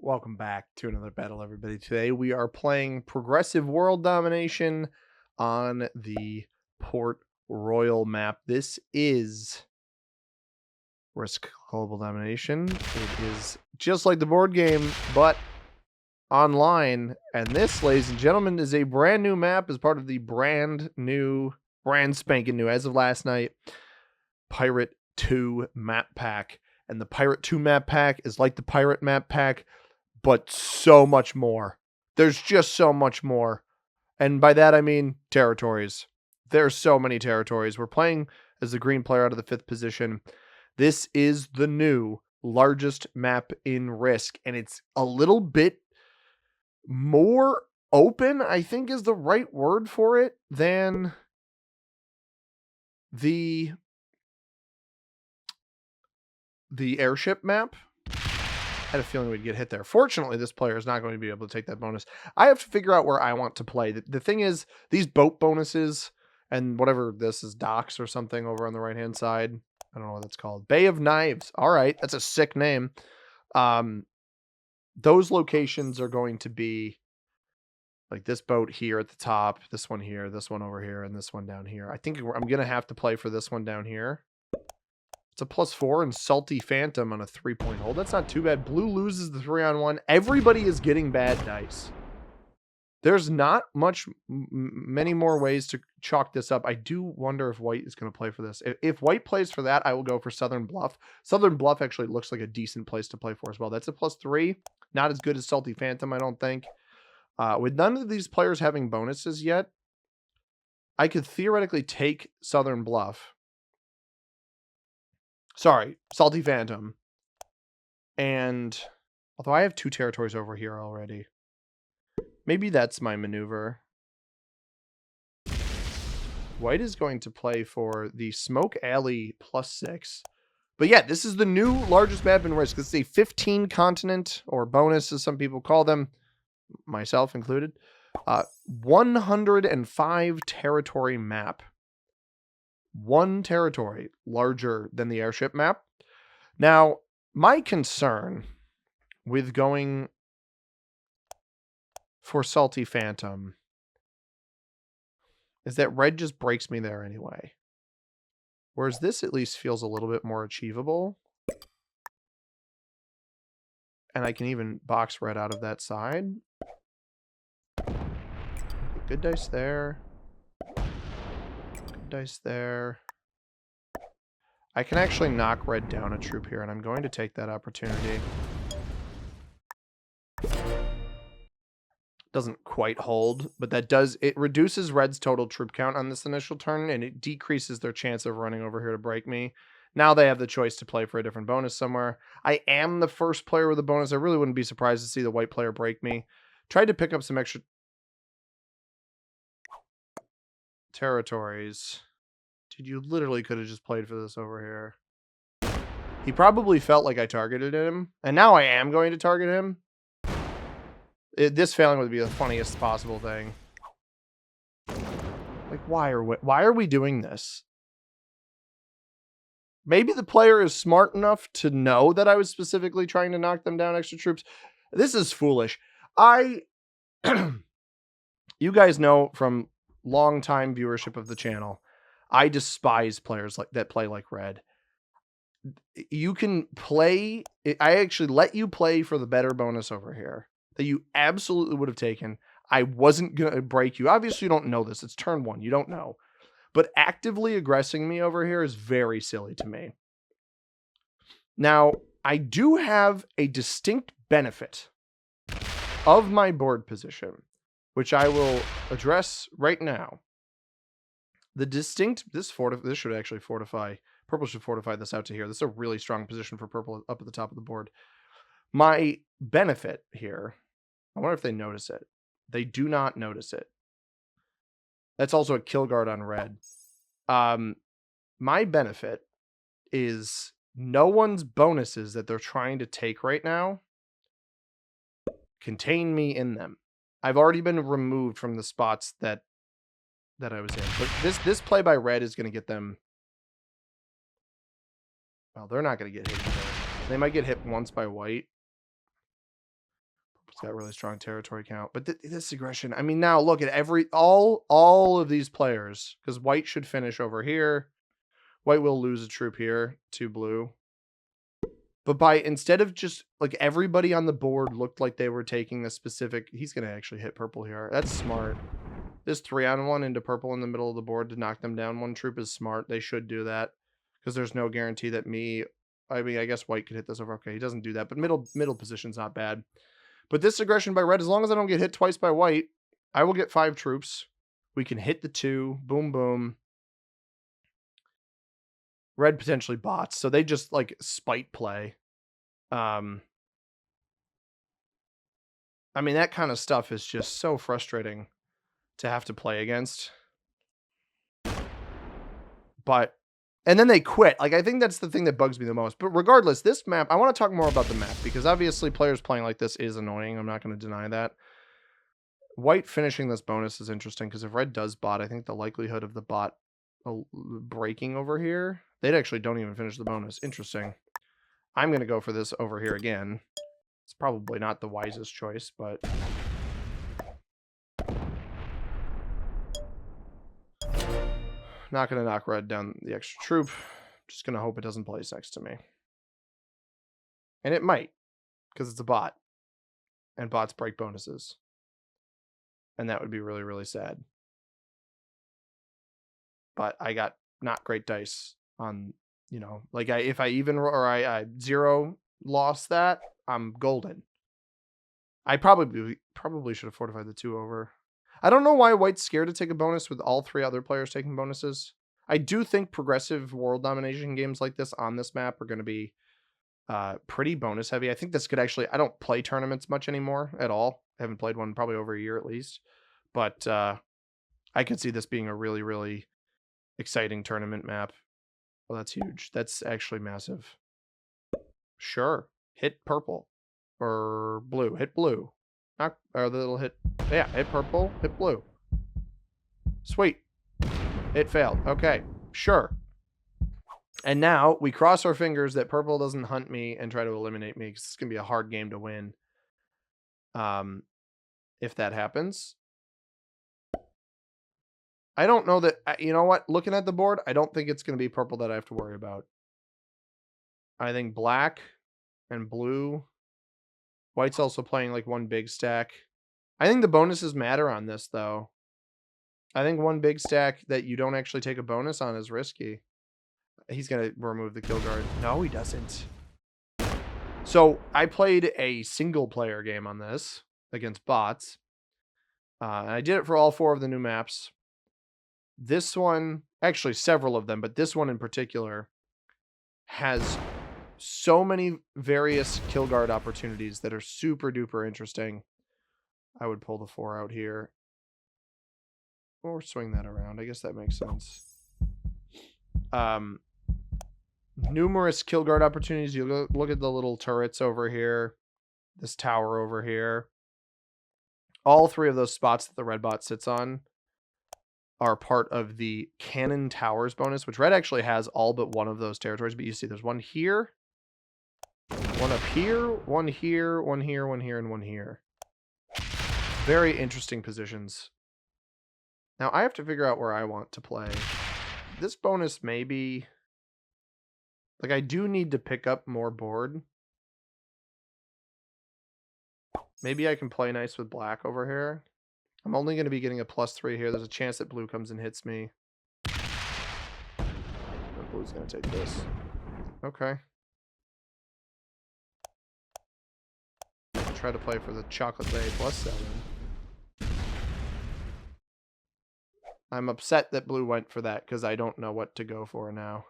Welcome back to another battle, everybody. Today we are playing Progressive World Domination on the Port Royal map. This is Risk Global Domination. It is just like the board game, but online. And this, ladies and gentlemen, is a brand new map as part of the brand spanking new, as of last night, Pirate 2 map pack. And the Pirate 2 map pack is like the Pirate map pack, but so much more. There's just so much more. And by that, I mean territories. There's so many territories. We're playing as the green player out of the 5th position. This is the new largest map in Risk, and it's a little bit more open, I think is the right word for it, than the airship map. I had a feeling we'd get hit there. Fortunately, this player is not going to be able to take that bonus. I have to figure out where I want to play. The thing is, these boat bonuses and whatever this is, docks or something over on the right-hand side. I don't know what that's called. Bay of Knives. All right, that's a sick name. Those locations are going to be like this boat here at the top, this one here, this one over here, and this one down here. I think I'm going to have to play for this one down here. It's a +4 and Salty Phantom on a 3-point hold. That's not too bad. Blue loses the 3-on-1. Everybody is getting bad dice. There's not many more ways to chalk this up. I do wonder if white is going to play for this. If white plays for that, I will go for Southern Bluff. Southern Bluff actually looks like a decent place to play for as well. That's a +3. Not as good as Salty Phantom, I don't think. With none of these players having bonuses yet, I could theoretically take Southern Bluff. Sorry, Salty Phantom. And although I have 2 territories over here already, maybe that's my maneuver. White is going to play for the Smoke Alley +6. But yeah, this is the new largest map in Risk. It's a 15 continent, or bonus as some people call them, myself included. 105 territory map. 1 territory larger than the airship map. Now, my concern with going for Salty Phantom is that red just breaks me there anyway. Whereas this at least feels a little bit more achievable. And I can even box red out of that side. Good dice there. Dice there. I can actually knock red down a troop here, and I'm going to take that opportunity. Doesn't quite hold, but that does, it reduces red's total troop count on this initial turn, and it decreases their chance of running over here to break me. Now they have the choice to play for a different bonus somewhere. I am the first player with a bonus. I really wouldn't be surprised to see the white player break me. Tried to pick up some extra territories. Dude, you literally could have just played for this over here. He probably felt like I targeted him, and now I am going to target him. This failing would be the funniest possible thing. Like, why are we doing this? Maybe the player is smart enough to know that I was specifically trying to knock them down extra troops. This is foolish. You guys know from long time viewership of the channel, I despise players that play like red. You can play, I actually let you play for the better bonus over here that you absolutely would have taken. I wasn't going to break you. Obviously, you don't know this. It's turn 1. You don't know. But actively aggressing me over here is very silly to me. Now, I do have a distinct benefit of my board position, which I will address right now. The distinct, this should actually fortify, purple should fortify this out to here. This is a really strong position for purple up at the top of the board. My benefit here, I wonder if they notice it. They do not notice it. That's also a kill guard on red. My benefit is no one's bonuses that they're trying to take right now contain me in them. I've already been removed from the spots that I was in. But this play by red is going to get them. Well, they're not going to get hit either. They might get hit once by white. It's got really strong territory count. But this aggression, I mean, now look at all of these players, because white should finish over here. White will lose a troop here to blue. But instead of just like everybody on the board looked like they were taking a specific, he's going to actually hit purple here. That's smart. This 3-on-1 into purple in the middle of the board to knock them down one troop is smart. They should do that because there's no guarantee that I mean, I guess white could hit this over. Okay, he doesn't do that, but middle position's not bad. But this aggression by red, as long as I don't get hit twice by white, I will get 5 troops. We can hit the 2. Boom, boom. Red potentially bots, so they just like spite play. I mean, that kind of stuff is just so frustrating to have to play against. And then they quit. Like, I think that's the thing that bugs me the most. But regardless, this map, I want to talk more about the map because obviously players playing like this is annoying. I'm not going to deny that. White finishing this bonus is interesting because if red does bot, I think the likelihood of the bot breaking over here, they'd actually don't even finish the bonus. Interesting. I'm going to go for this over here again. It's probably not the wisest choice, but not going to knock red down the extra troop. Just going to hope it doesn't place next to me. And it might, because it's a bot. And bots break bonuses. And that would be really, really sad. But I got not great dice on, you know, like if I even or I 0 lost that, I'm golden. I probably should have fortified the 2 over. I don't know why white's scared to take a bonus with all 3 other players taking bonuses. I do think progressive world domination games like this on this map are going to be pretty bonus heavy. I think this could actually, I don't play tournaments much anymore at all. I haven't played one probably over a year at least. But I could see this being a really, really exciting tournament map. Well, that's huge. That's actually massive. Sure. Hit purple. Or blue. Hit blue. Not, or the little hit. Yeah, hit purple. Hit blue. Sweet. It failed. Okay. Sure. And now we cross our fingers that purple doesn't hunt me and try to eliminate me because it's going to be a hard game to win. If that happens. I don't know that, you know what? Looking at the board, I don't think it's going to be purple that I have to worry about. I think black and blue. White's also playing like one big stack. I think the bonuses matter on this, though. I think one big stack that you don't actually take a bonus on is risky. He's going to remove the kill guard. No, he doesn't. So I played a single player game on this against bots. And I did it for all 4 of the new maps. This one, actually several of them, but this one in particular has so many various kill guard opportunities that are super duper interesting. I would pull the 4 out here. Or swing that around. I guess that makes sense. Numerous kill guard opportunities. You look at the little turrets over here. This tower over here. All 3 of those spots that the red bot sits on are part of the cannon towers bonus, which red actually has all but one of those territories. But you see there's one here, one up here, one here, one here, one here, and one here. Very interesting positions. Now I have to figure out where I want to play. This bonus may be... Like, I do need to pick up more board. Maybe I can play nice with black over here. I'm only going to be getting a +3 here. There's a chance that blue comes and hits me. But blue's going to take this. Okay. Try to play for the chocolate bay +7. I'm upset that blue went for that because I don't know what to go for now.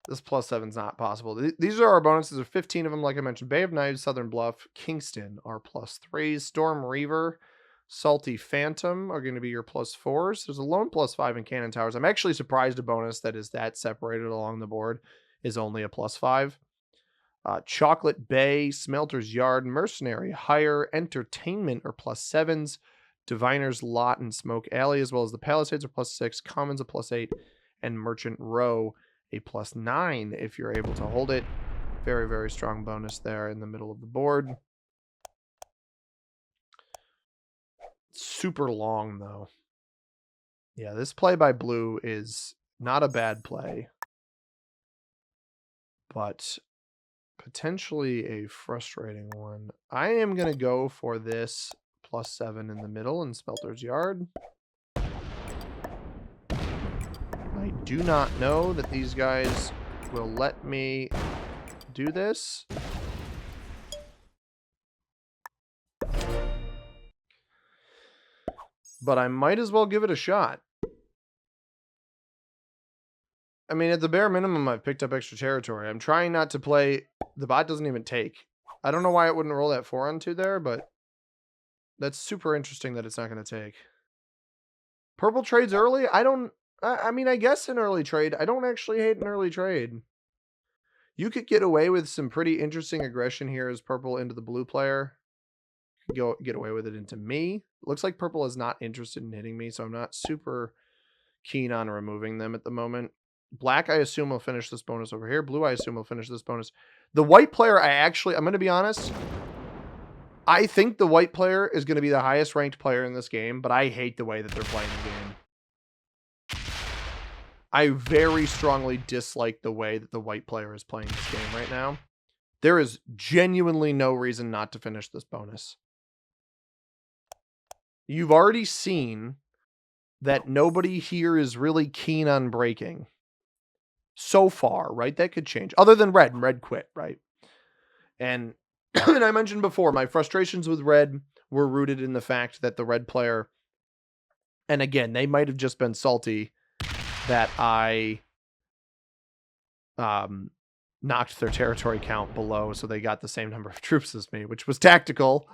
This +7's not possible. These are our bonuses. There's 15 of them, like I mentioned. Bay of Knives, Southern Bluff, Kingston are +3s. Storm Reaver, Salty Phantom are going to be your +4s. There's a lone +5 in Cannon Towers. I'm actually surprised a bonus that is that separated along the board is only a +5. Chocolate Bay, Smelter's Yard, Mercenary, Hire, Entertainment are +7s. Diviner's Lot and Smoke Alley, as well as the Palisades are +6. Commons a +8. And Merchant Row a +9 if you're able to hold it. Very, very strong bonus there in the middle of the board. Super long, though. Yeah, this play by blue is not a bad play, but potentially a frustrating one. I am going to go for this +7 in the middle in Smelter's Yard. I do not know that these guys will let me do this. But I might as well give it a shot. I mean, at the bare minimum, I've picked up extra territory. I'm trying not to play... The bot doesn't even take. I don't know why it wouldn't roll that 4 on 2 there, but that's super interesting that it's not going to take. Purple trades early? I mean, I guess an early trade. I don't actually hate an early trade. You could get away with some pretty interesting aggression here as purple into the blue player. Get away with it into me. Looks like purple is not interested in hitting me, so I'm not super keen on removing them at the moment. Black, I assume, will finish this bonus over here. Blue, I assume, will finish this bonus. The white player, I'm going to be honest. I think the white player is going to be the highest ranked player in this game, but I hate the way that they're playing the game. I very strongly dislike the way that the white player is playing this game right now. There is genuinely no reason not to finish this bonus. You've already seen that nobody here is really keen on breaking. So far, right? That could change. Other than red, and red quit, right? And, and I mentioned before, my frustrations with red were rooted in the fact that the red player, and again, they might have just been salty that I knocked their territory count below, so they got the same number of troops as me, which was tactical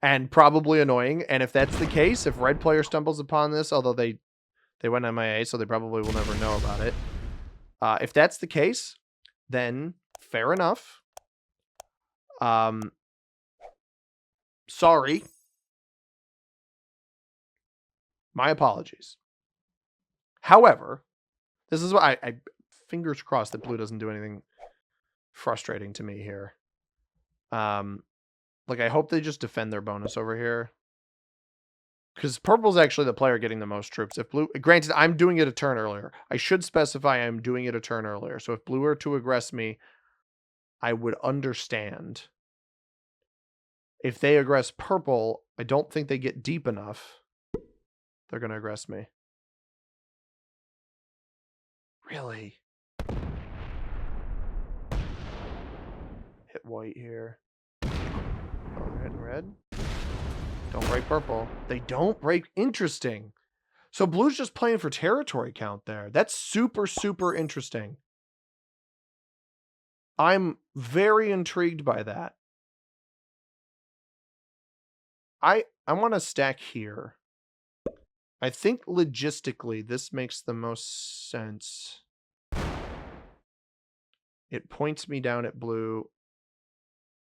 and probably annoying. And if that's the case, if red player stumbles upon this, although they went MIA, so they probably will never know about it. If that's the case, then fair enough. Sorry. My apologies. However, this is what I fingers crossed that blue doesn't do anything frustrating to me here. Like, I hope they just defend their bonus over here. Because purple's actually the player getting the most troops. If blue... Granted, I'm doing it a turn earlier. I should specify I'm doing it a turn earlier. So if blue were to aggress me, I would understand. If they aggress purple, I don't think they get deep enough. They're going to aggress me. Really? Hit white here. Oh, they're hitting red. Don't break purple. They don't break. Interesting. So blue's just playing for territory count there. That's super, super interesting. I'm very intrigued by that. I want to stack here. I think logistically this makes the most sense. It points me down at blue.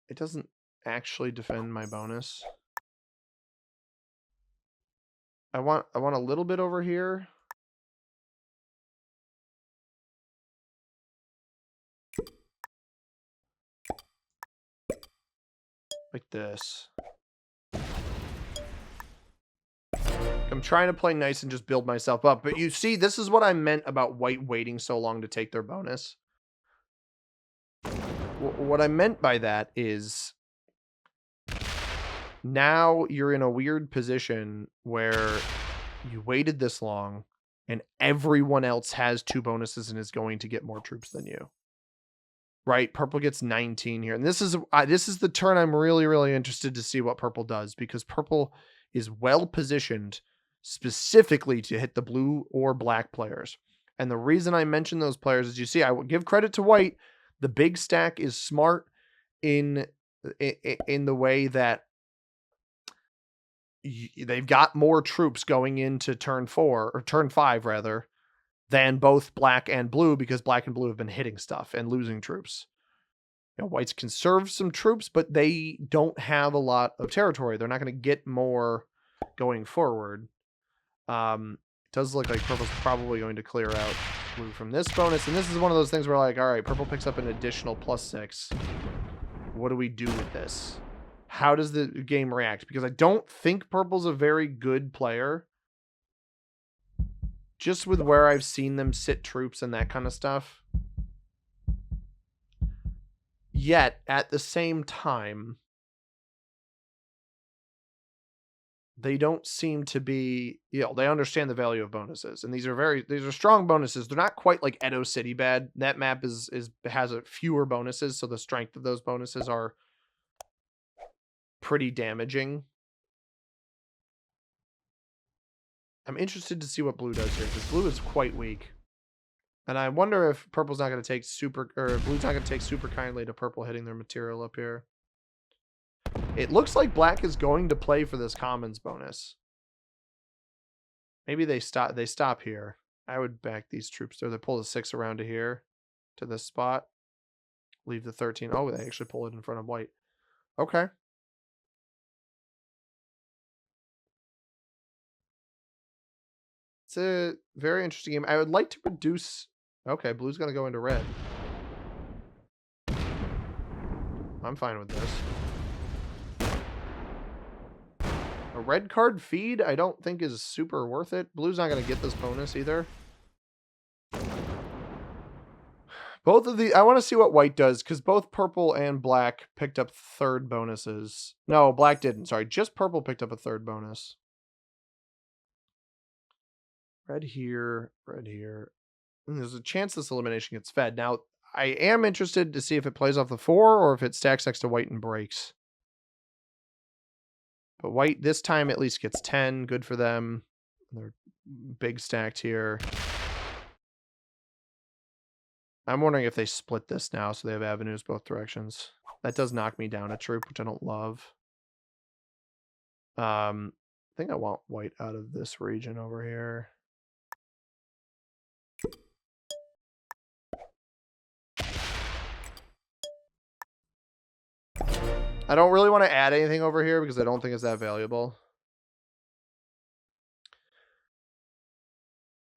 It doesn't actually defend my bonus. I want a little bit over here. Like this. I'm trying to play nice and just build myself up. But you see, this is what I meant about white waiting so long to take their bonus. What I meant by that is now you're in a weird position where you waited this long and everyone else has 2 bonuses and is going to get more troops than you. Right? Purple gets 19 here. And this is the turn I'm really, really interested to see what purple does, because purple is well positioned specifically to hit the blue or black players. And the reason I mention those players is, you see, I will give credit to white. The big stack is smart in the way that they've got more troops going into turn 4 or turn 5 rather than both black and blue, because black and blue have been hitting stuff and losing troops. You know, whites conserve some troops, but they don't have a lot of territory. They're not going to get more going forward. It does look like purple's probably going to clear out blue from this bonus. And this is one of those things where like, all right, purple picks up an additional +6. What do we do with this? How does the game react? Because I don't think purple's a very good player. Just with where I've seen them sit troops and that kind of stuff. Yet, at the same time, they don't seem to be, they understand the value of bonuses. And these are strong bonuses. They're not quite like Edo City bad. That map has a fewer bonuses, so the strength of those bonuses are pretty damaging. I'm interested to see what blue does here, because blue is quite weak. And I wonder if purple's not going to take blue's not going to take super kindly to purple hitting their material up here. It looks like black is going to play for this commons bonus. Maybe they stop here. I would back these troops there. They pull the 6 around to here, to this spot. Leave the 13. Oh, they actually pull it in front of white. Okay. It's a very interesting game. I would like to reduce... Okay, blue's going to go into red. I'm fine with this. A red card feed I don't think is super worth it. Blue's not going to get this bonus either. Both of the... I want to see what white does, because both purple and black picked up third bonuses. No, black didn't. Sorry, just purple picked up a third bonus. Red here, red here. And there's a chance this elimination gets fed. Now, I am interested to see if it plays off the 4 or if it stacks next to white and breaks. But white this time at least gets 10. Good for them. They're big stacked here. I'm wondering if they split this now so they have avenues both directions. That does knock me down a troop, which I don't love. I think I want white out of this region over here. I don't really want to add anything over here because I don't think it's that valuable.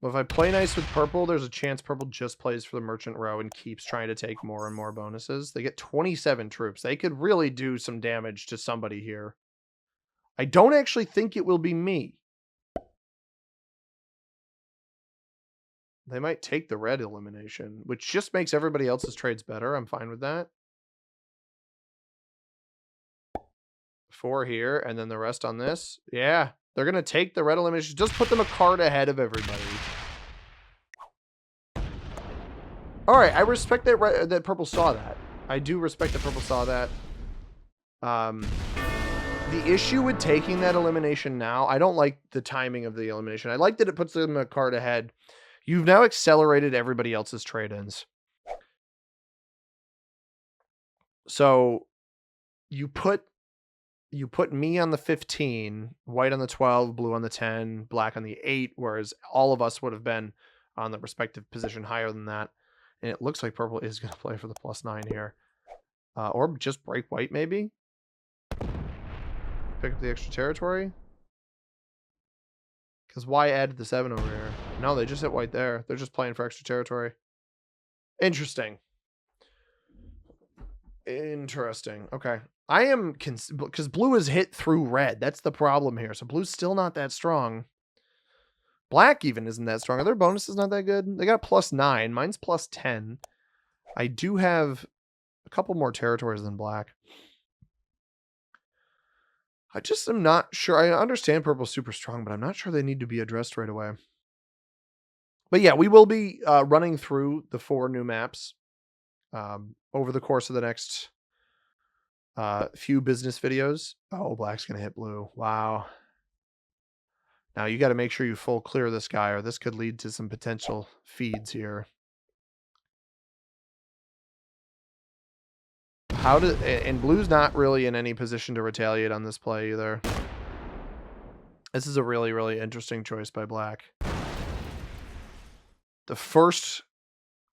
But if I play nice with purple, there's a chance purple just plays for the merchant row and keeps trying to take more and more bonuses. They get 27 troops. They could really do some damage to somebody here. I don't actually think it will be me. They might take the red elimination, which just makes everybody else's trades better. I'm fine with that. 4 here, and then the rest on this. Yeah, they're going to take the red elimination. Just put them a card ahead of everybody. All right, I respect that purple saw that. I do respect that purple saw that. The issue with taking that elimination now, I don't like the timing of the elimination. I like that it puts them a card ahead. You've now accelerated everybody else's trade-ins. So you put me on the 15, white on the 12, blue on the 10, black on the 8, whereas all of us would have been on the respective position higher than that. And it looks like purple is going to play for the +9 here. Or just break white, maybe? Pick up the extra territory? Because why add the 7 over here? No, they just hit white there. They're just playing for extra territory. Interesting. Interesting. Okay. I am... because blue is hit through red. That's the problem here. So blue's still not that strong. Black even isn't that strong. Are their bonuses not that good? They got +9. Mine's +10. I do have a couple more territories than black. I just am not sure. I understand purple's super strong, but I'm not sure they need to be addressed right away. But yeah, we will be running through the 4 new maps over the course of the next few business videos. Oh, black's going to hit blue. Wow. Now you got to make sure you full clear this guy, or this could lead to some potential feeds here. And blue's not really in any position to retaliate on this play either. This is a really, really interesting choice by black. The first,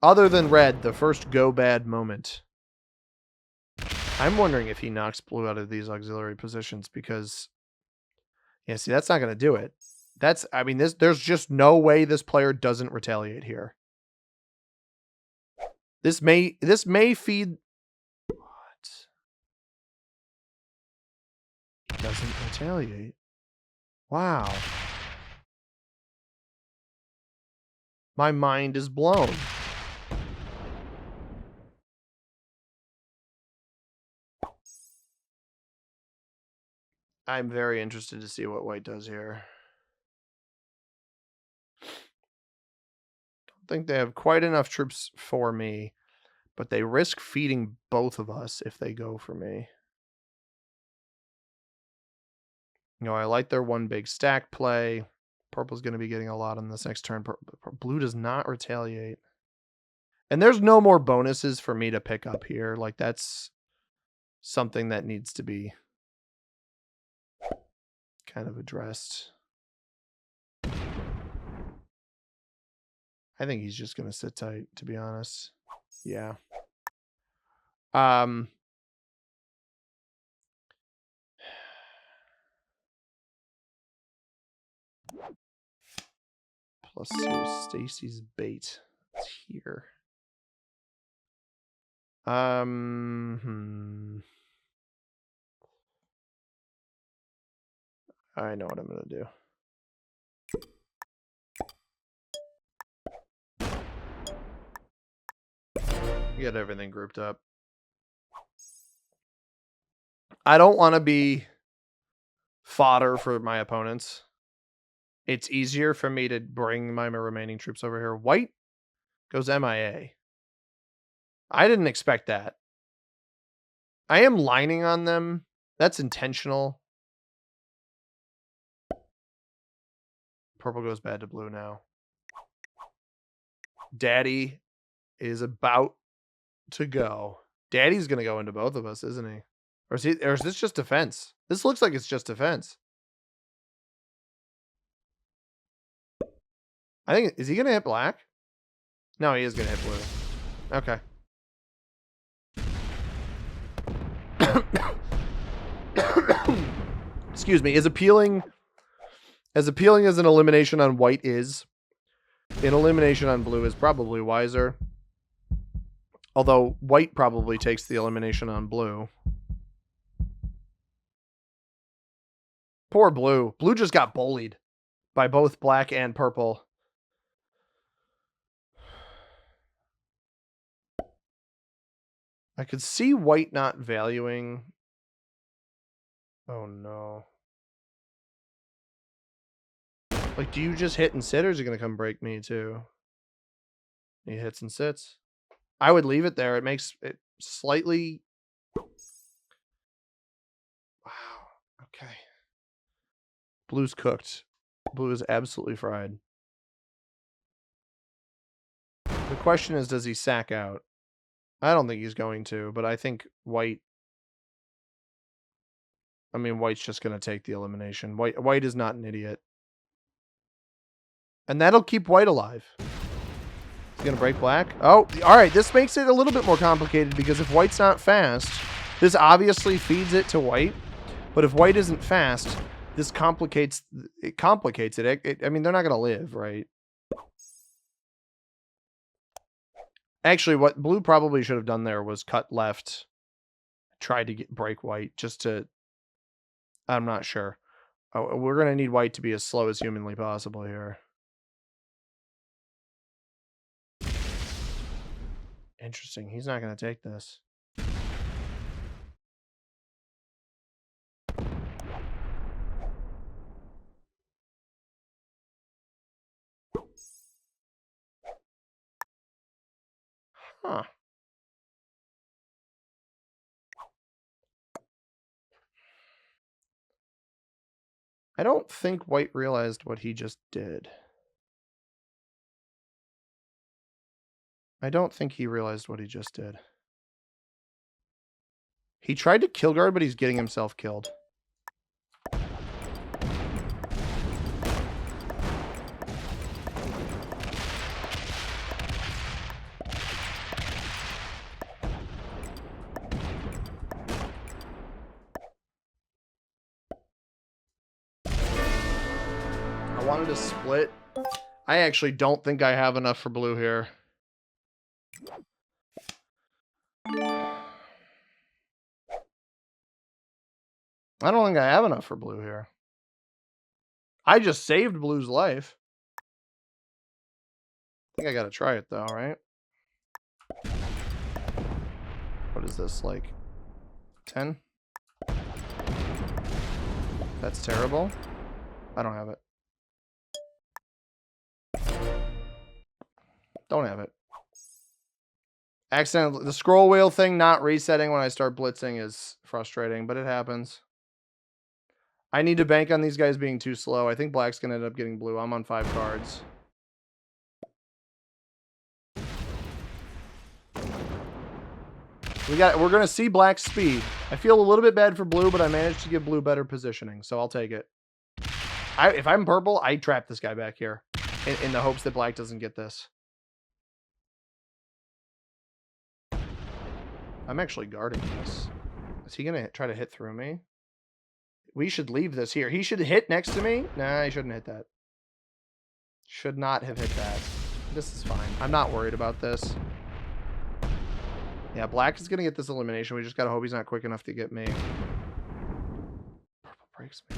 other than red, the first go bad moment. I'm wondering if he knocks blue out of these auxiliary positions because, yeah, see, that's not going to do it. I mean, there's just no way this player doesn't retaliate here. This may feed. What? He doesn't retaliate. Wow. My mind is blown. I'm very interested to see what white does here. Don't think they have quite enough troops for me, but they risk feeding both of us if they go for me. You know, I like their one big stack play. Purple's going to be getting a lot on this next turn. Blue does not retaliate. And there's no more bonuses for me to pick up here. Like, that's something that needs to be kind of addressed. I think he's just going to sit tight, to be honest. Yeah. Plus here's Stacy's bait. It's here. I know what I'm gonna do. Get everything grouped up. I don't want to be fodder for my opponents. It's easier for me to bring my remaining troops over here. White goes MIA. I didn't expect that. I am lining on them. That's intentional. Purple goes bad to blue now. Daddy is about to go. Daddy's going to go into both of us, isn't he? Or is this just defense? This looks like it's just defense. I think, is he going to hit black? No, he is going to hit blue. Okay. Excuse me. As appealing as an elimination on white is, an elimination on blue is probably wiser. Although white probably takes the elimination on blue. Poor blue. Blue just got bullied by both black and purple. I could see white not valuing. Oh no. Like, do you just hit and sit, or is he going to come break me too? He hits and sits. I would leave it there. It makes it slightly... Wow. Okay. Blue's cooked. Blue is absolutely fried. The question is, does he sack out? I don't think he's going to, but I think white... I mean, white's just going to take the elimination. White is not an idiot. And that'll keep white alive. He's going to break black. Oh, all right. This makes it a little bit more complicated because if white's not fast, this obviously feeds it to white. But if white isn't fast, this complicates it. I mean, they're not going to live, right? Actually, what blue probably should have done there was cut left, tried to break white just to... I'm not sure. We're going to need white to be as slow as humanly possible here. Interesting. He's not going to take this. Huh. I don't think white realized what he just did. I don't think he realized what he just did. He tried to kill guard, but he's getting himself killed. I wanted to split. I actually don't think I have enough for blue here. I don't think I have enough for blue here. I just saved blue's life. I think I gotta try it though, right? What is this, like 10? That's terrible. I don't have it. Don't have it. Accidentally, the scroll wheel thing not resetting when I start blitzing is frustrating, but it happens. I need to bank on these guys being too slow. I think black's gonna end up getting blue. I'm on 5 cards. We're gonna see black's speed. I feel a little bit bad for blue, but I managed to give blue better positioning, so I'll take it. If I'm purple, I trap this guy back here in the hopes that black doesn't get this. I'm actually guarding this. Is he gonna try to hit through me? We should leave this here. He should hit next to me. Nah, he shouldn't hit that. Should not have hit that. This is fine. I'm not worried about this. Yeah, black is gonna get this elimination. We just gotta hope he's not quick enough to get me. Purple breaks me.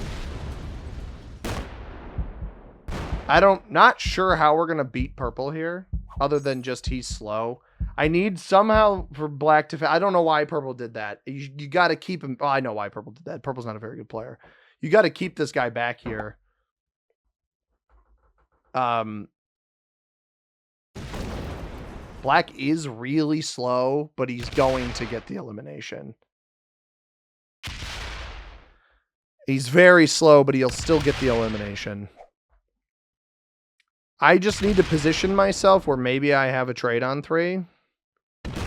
Not sure how we're gonna beat purple here, other than just he's slow. I need somehow for black to... I don't know why purple did that. You got to keep him... Oh, I know why purple did that. Purple's not a very good player. You got to keep this guy back here. Black is really slow, but he's going to get the elimination. He's very slow, but he'll still get the elimination. I just need to position myself where maybe I have a trade on 3.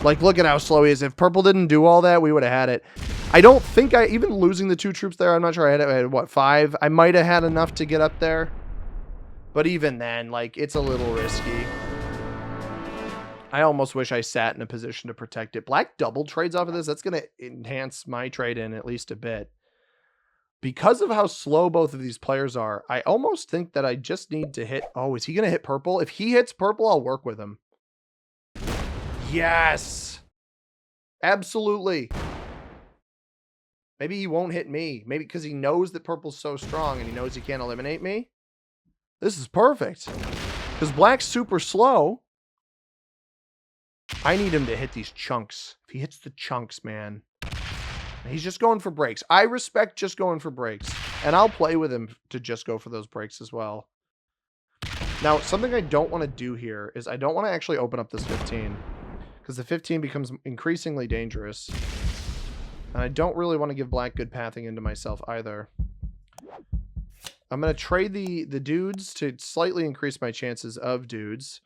Like, look at how slow he is. If purple didn't do all that, we would have had it. I don't think even losing the 2 troops there, I'm not sure I had what, 5? I might have had enough to get up there. But even then, like, it's a little risky. I almost wish I sat in a position to protect it. Black double trades off of this. That's going to enhance my trade in at least a bit. Because of how slow both of these players are, I almost think that I just need to hit... Oh, is he going to hit purple? If he hits purple, I'll work with him. Yes. Absolutely. Maybe he won't hit me. Maybe because he knows that purple's so strong and he knows he can't eliminate me. This is perfect. Because black's super slow. I need him to hit these chunks. If he hits the chunks, man. He's just going for breaks. I respect just going for breaks. And I'll play with him to just go for those breaks as well. Now, something I don't want to do here is I don't want to actually open up this 15. Because the 15 becomes increasingly dangerous. And I don't really want to give black good pathing into myself either. I'm going to trade the dudes to slightly increase my chances of dudes.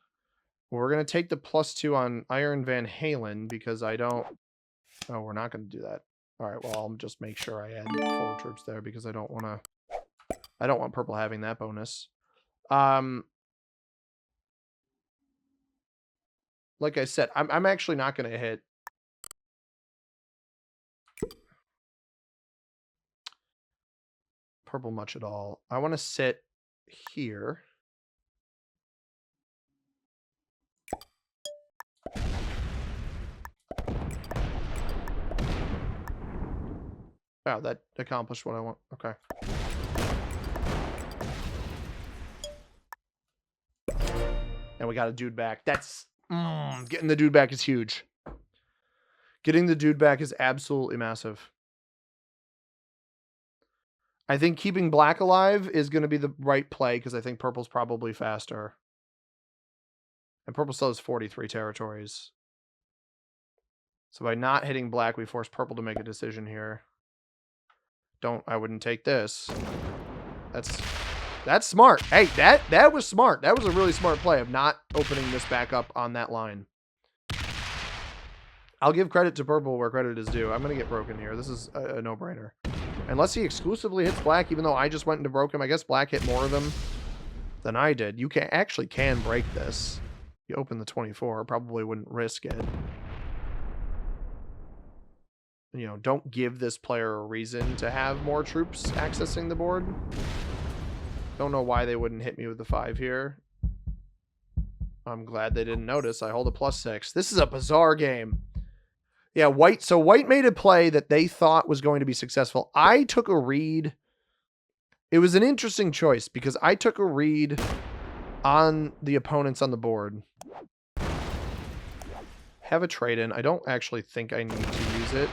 We're going to take the +2 on Iron Van Halen because I don't... Oh, we're not going to do that. All right, well, I'll just make sure I add 4 troops there because I don't want purple having that bonus. Like I said, I'm actually not going to hit purple much at all. I want to sit here. Wow, that accomplished what I want. Okay. And we got a dude back. That's... getting the dude back is huge. Getting the dude back is absolutely massive. I think keeping black alive is going to be the right play because I think purple's probably faster. And purple still has 43 territories. So by not hitting black, we force purple to make a decision here. I wouldn't take this. That's smart. Hey, that was smart. That was a really smart play of not opening this back up on that line. I'll give credit to purple where credit is due. I'm going to get broken here. This is a no-brainer. Unless he exclusively hits black, even though I just went into broke him. I guess black hit more of them than I did. You actually can break this. You open the 24. Probably wouldn't risk it. You know, don't give this player a reason to have more troops accessing the board. Don't know why they wouldn't hit me with the 5 here. I'm glad they didn't notice. I hold a +6. This is a bizarre game. Yeah, white. So white made a play that they thought was going to be successful. I took a read. It was an interesting choice because I took a read on the opponents on the board. Have a trade in. I don't actually think I need to use it.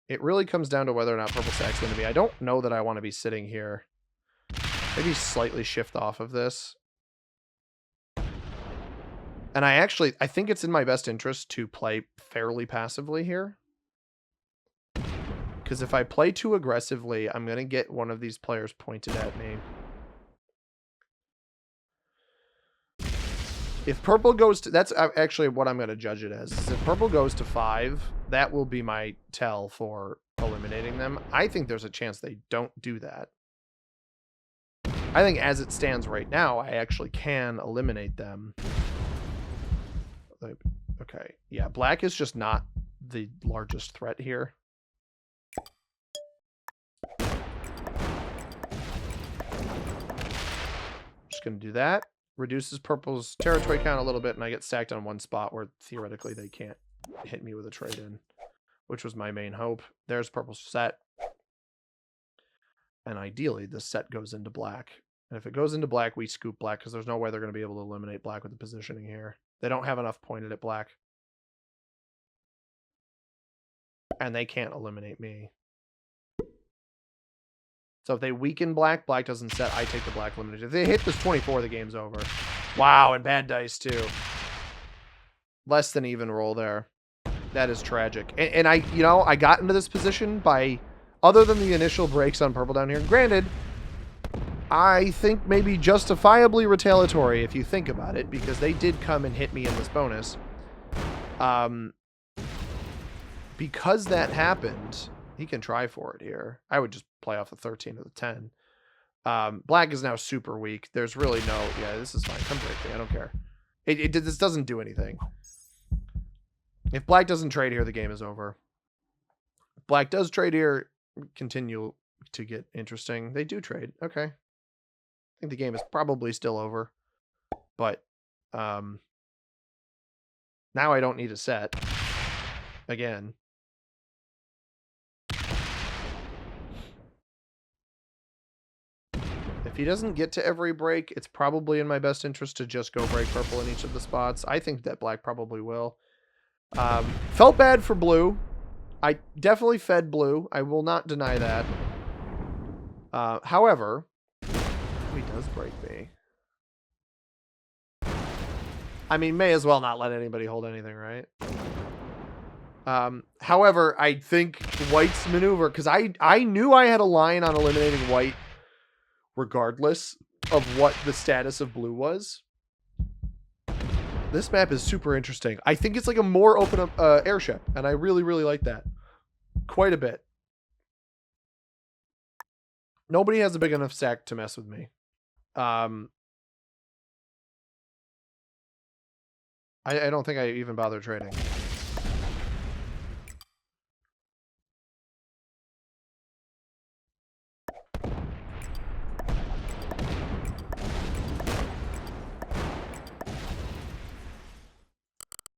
It really comes down to whether or not purple stack's going to be. I don't know that I want to be sitting here. Maybe slightly shift off of this. And I think it's in my best interest to play fairly passively here. Because if I play too aggressively, I'm going to get one of these players pointed at me. If purple goes to... That's actually what I'm going to judge it as. If purple goes to 5, that will be my tell for eliminating them. I think there's a chance they don't do that. I think as it stands right now, I actually can eliminate them. Okay. Yeah, black is just not the largest threat here. Just going to do that. Reduces purple's territory count a little bit, and I get stacked on one spot where theoretically they can't hit me with a trade-in, which was my main hope. There's purple's set. And ideally, this set goes into black. And if it goes into black, we scoop black, because there's no way they're going to be able to eliminate black with the positioning here. They don't have enough pointed at black. And they can't eliminate me. So if they weaken black, black doesn't set, I take the black eliminated. If they hit this 24, the game's over. Wow, and bad dice too. Less than even roll there. That is tragic. And I got into this position by, other than the initial breaks on purple down here. Granted, I think maybe justifiably retaliatory if you think about it, because they did come and hit me in this bonus. Because that happened, he can try for it here. I would just play off the 13 or the 10. Black is now super weak. There's really no... Yeah, this is fine. Come break me. I don't care. This doesn't do anything. If black doesn't trade here, the game is over. If black does trade here, continue to get interesting. They do trade. Okay. I think the game is probably still over. But now I don't need a set. Again. If he doesn't get to every break, it's probably in my best interest to just go break purple in each of the spots. I think that black probably will. Felt bad for blue. I definitely fed blue. I will not deny that. However, he does break me. I mean, may as well not let anybody hold anything, right? However, I think white's maneuver, because I knew I had a line on eliminating white regardless of what the status of blue was. This map is super interesting. I think it's like a more open airship, and I really, really like that. Quite a bit. Nobody has a big enough stack to mess with me. I don't think I even bother trading.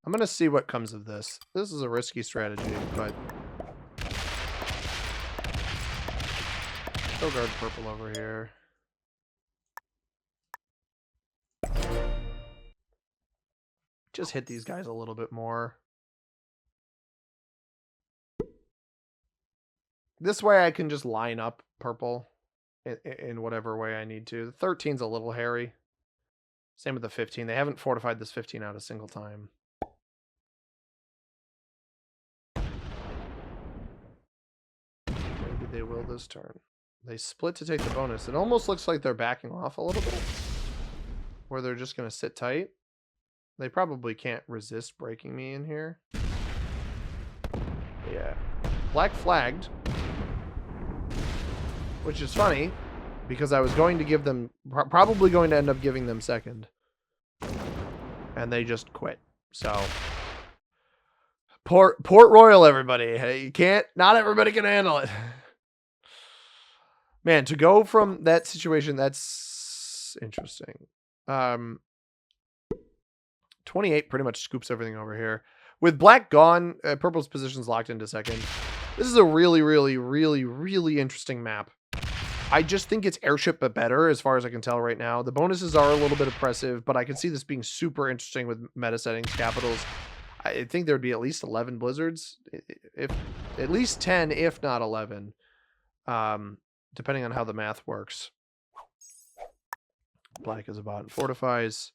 I'm going to see what comes of this. This is a risky strategy, but... Still guard purple over here. Just hit these guys a little bit more. This way I can just line up purple in whatever way I need to. The 13's a little hairy. Same with the 15. They haven't fortified this 15 out a single time. Maybe they will this turn. They split to take the bonus. It almost looks like they're backing off a little bit. Where they're just going to sit tight. They probably can't resist breaking me in here. Yeah. Black flagged. Which is funny, because I was going to give them... Probably going to end up giving them second. And they just quit. So... Port Royal, everybody. Hey, you can't... Not everybody can handle it. Man, to go from that situation, that's interesting. 28 pretty much scoops everything over here. With black gone, purple's position's locked into second. This is a really, really, really, really interesting map. I just think it's airship but better as far as I can tell right now. The bonuses are a little bit oppressive, but I can see this being super interesting with meta settings, capitals. I think there'd be at least 11 blizzards, if at least 10, if not 11, depending on how the math works. Black is a bot and fortifies.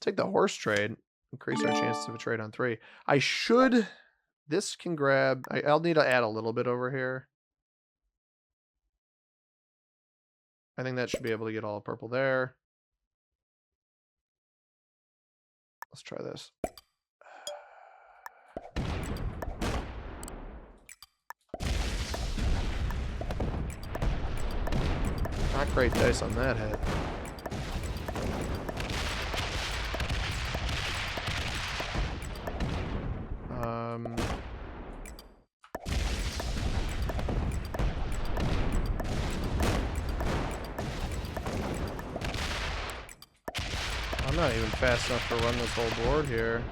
Take the horse trade. Increase our chances of a trade on 3. I should... This can grab... I'll need to add a little bit over here. I think that should be able to get all purple there. Let's try this. Not great dice on that hit. I'm not even fast enough to run this whole board here.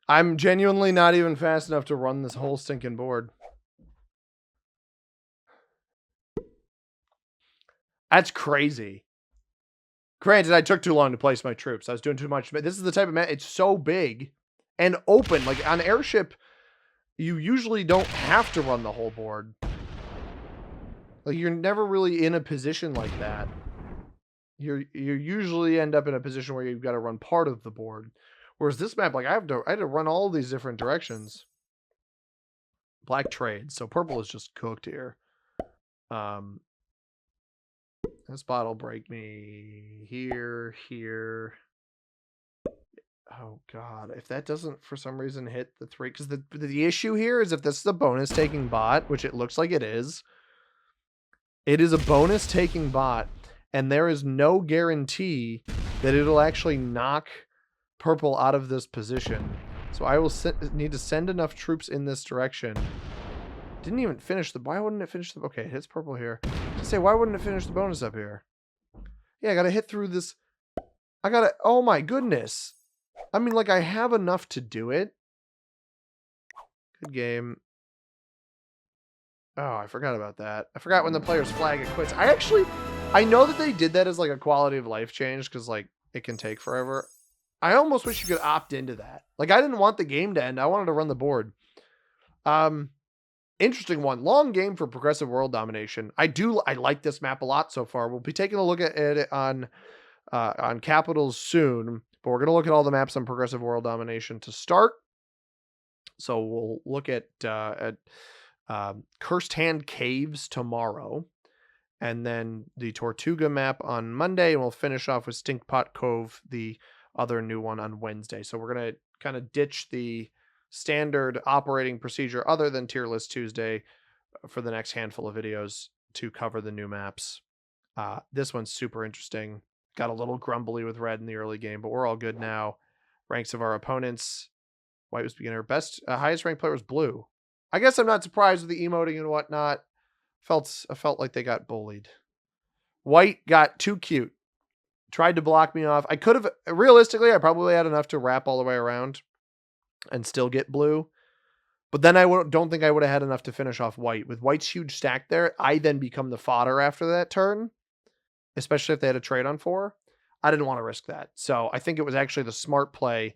I'm genuinely not even fast enough to run this whole stinking board. That's crazy. Granted, I took too long to place my troops. I was doing too much. But this is the type of map. It's so big and open. Like on airship, you usually don't have to run the whole board. Like you're never really in a position like that. You usually end up in a position where you've got to run part of the board. Whereas this map, like I had to run all these different directions. Black trade, so purple is just cooked here. This bot will break me here, here. Oh god, if that doesn't for some reason hit the 3, because the issue here is if this is a bonus taking bot, which it looks like it is a bonus taking bot, and there is no guarantee that it'll actually knock purple out of this position. So I will need to send enough troops in this direction. Didn't even finish the... Why wouldn't it finish the... Okay, it hits purple here. Just say, why wouldn't it finish the bonus up here? Yeah, I gotta hit through this... I gotta... Oh my goodness. I mean, like, I have enough to do it. Good game. Oh, I forgot about that. I forgot when the player's flag it quits. I know that they did that as, like, a quality of life change, because, like, it can take forever. I almost wish you could opt into that. Like, I didn't want the game to end. I wanted to run the board. Interesting one. Long game for progressive world domination. I like this map a lot so far. We'll be taking a look at it on capitals soon, but we're going to look at all the maps on progressive world domination to start. So we'll look at Cursed Hand Caves tomorrow, and then the Tortuga map on Monday, and we'll finish off with Stinkpot Cove, the other new one, on Wednesday. So we're going to kind of ditch the standard operating procedure other than Tier List Tuesday for the next handful of videos to cover the new maps. This one's super interesting. Got a little grumbly with red in the early game, but we're all good now. Ranks of our opponents. White was beginner. Best, highest ranked player was blue. I guess I'm not surprised with the emoting and whatnot. I felt like they got bullied. White got too cute. Tried to block me off. I could have, realistically, I probably had enough to wrap all the way around and still get blue. But then I don't think I would have had enough to finish off white. With white's huge stack there, I then become the fodder after that turn, especially if they had a trade on 4. I didn't want to risk that. So I think it was actually the smart play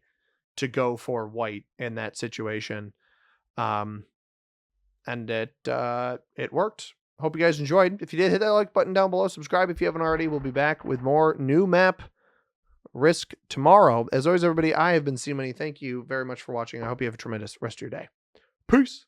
to go for white in that situation. And it worked. Hope you guys enjoyed. If you did, hit that like button down below. Subscribe if you haven't already. We'll be back with more new map Risk tomorrow. As always, everybody, I have been C-Money. Thank you very much for watching. I hope you have a tremendous rest of your day. Peace.